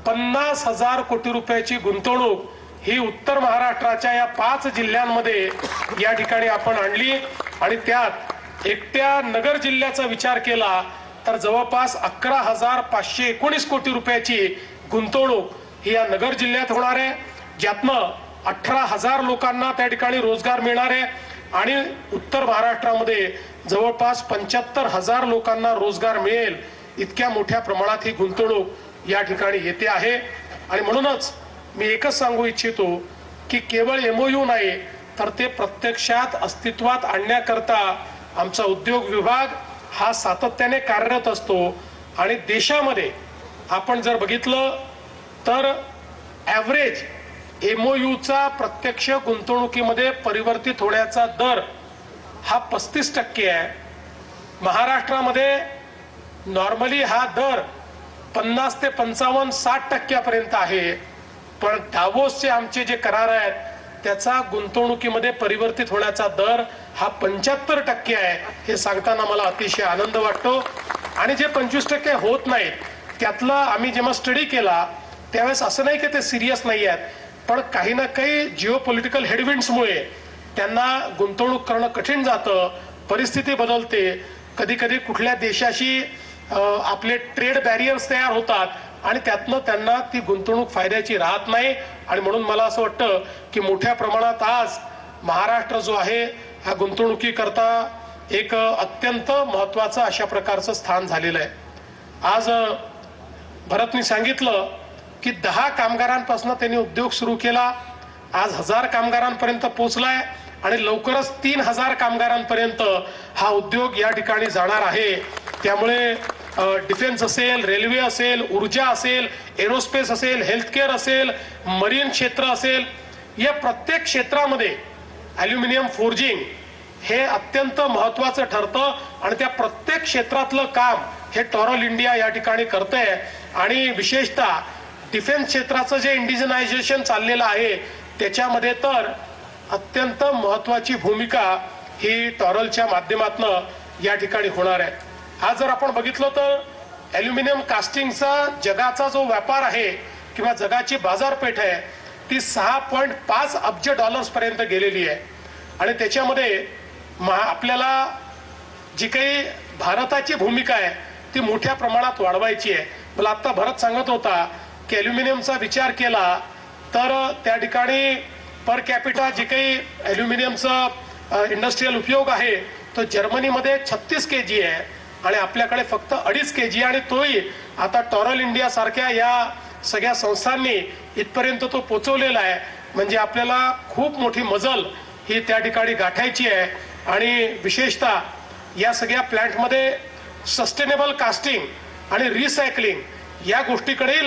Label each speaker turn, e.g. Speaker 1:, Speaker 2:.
Speaker 1: 50,000 कोटी रुपयाची गुंतवणूक ही उत्तर महाराष्ट्राच्या या 5 जिल्ह्यांमध्ये या ठिकाणी आपण आणली आणि त्यात एकट्या नगर जिल्ह्याचा विचार केला तर जवळपास 11,519 कोटी रुपयाची गुंतवणूक ही या नगर जिल्ह्यात होणार आहे, ज्यातनं 18,000 लोकांना त्या ठिकाणी रोजगार मिळणार आहे आणि उत्तर महाराष्ट्रामध्ये जवळपास 75,000 लोकांना रोजगार मिळेल इतक्या मोठ्या प्रमाणात ही गुंतवणूक या ठिकाणी येते आहे। आणि म्हणूनच मी एकच सांगू इच्छितो की केवळ एमओयू नाही तर ते प्रत्यक्षात अस्तित्वात आणण्याकरता आमचा उद्योग विभाग हा सातत्याने कार्यरत असतो आणि देशामध्ये आपण जर बघितलं तर ॲव्हरेज एमओयूचा प्रत्यक्ष गुंतवणुकीमध्ये परिवर्तित होण्याचा दर हा 35% आहे। महाराष्ट्रामध्ये नॉर्मली हा दर 50 ते 55, 60% पर्यंत आहे, पण दावोसचे आमचे जे करार आहेत त्याचा गुंतवणुकीमध्ये परिवर्तित होण्याचा दर हा 75% आहे। हे सांगताना मला अतिशय आनंद वाटतो आणि जे 25% होत नाहीत त्यातलं आम्ही जेव्हा स्टडी केला त्यावेळेस असं नाही की ते सिरियस नाही आहेत, पण काही ना काही जिओपॉलिटिकल हेडविंड्समुळे त्यांना गुंतवणूक करणं कठीण जातं, परिस्थिती बदलते, कधी कधी कुठल्या देशाशी आपले ट्रेड बॅरियर्स तयार होतात आणि त्यातनं त्यांना ती गुंतवणूक फायद्याची राहत नाही। आणि म्हणून मला असं वाटतं की मोठ्या प्रमाणात आज महाराष्ट्र जो आहे हा गुंतवणुकीकरता एक अत्यंत महत्त्वाचं अशा प्रकारचं स्थान झालेलं आहे। आज भरतनी सांगितलं की 10 कामगारांपासून त्यांनी उद्योग सुरू केला, आज 1000 कामगारांपर्यंत पोहोचलाय आणि लवकरच 3000 कामगारांपर्यंत हा उद्योग या ठिकाणी जाणार आहे। त्यामुळे डिफेन्स असेल, रेल्वे असेल, ऊर्जा असेल, एरोस्पेस असेल, हेल्थकेअर असेल, मरीन क्षेत्र असेल, या प्रत्येक क्षेत्रामध्ये ॲल्युमिनियम फोर्जिंग हे अत्यंत महत्त्वाचं ठरतं आणि त्या प्रत्येक क्षेत्रातलं काम हे टॉरल इंडिया या ठिकाणी करतंय। आणि विशेषतः डिफेन्स क्षेत्राचं जे इंडिजनायझेशन चाललेलं आहे त्याच्यामध्ये तर अत्यंत महत्त्वाची भूमिका ही टॉरलच्या माध्यमातून या ठिकाणी होणार आहे। आज जर आपण बघितलं तर ॲल्युमिनियम कास्टिंगचा जगाचा जो व्यापार आहे किंवा जगाची बाजारपेठ आहे ती 6.5 अब्ज डॉलर्स पर्यंत गेलेली आहे आणि त्याच्यामध्ये आपल्याला जी काही भारताची भूमिका आहे ती मोठ्या प्रमाणात वाढवायची आहे। मला आता भरत सांगत होता की ॲल्युमिनियमचा विचार केला तर त्या ठिकाणी पर कॅपिटा जे काही ॲल्युमिनियमचा इंडस्ट्रियल उपयोग आहे तो जर्मनीमध्ये 36 kg आहे आणि आपल्याकडे फक्त 2.5 kg आणि तोही आता टॉरल इंडिया सारख्या या सगळ्या संस्थांनी इथपर्यंत तो पोहोचवलेला आहे। म्हणजे आपल्याला खूप मोठी मजल ही त्या ठिकाणी गाठायची आहे आणि विशेषतः या सगळ्या प्लांटमध्ये सस्टेनेबल कास्टिंग आणि रिसायकलिंग या गोष्टीकडे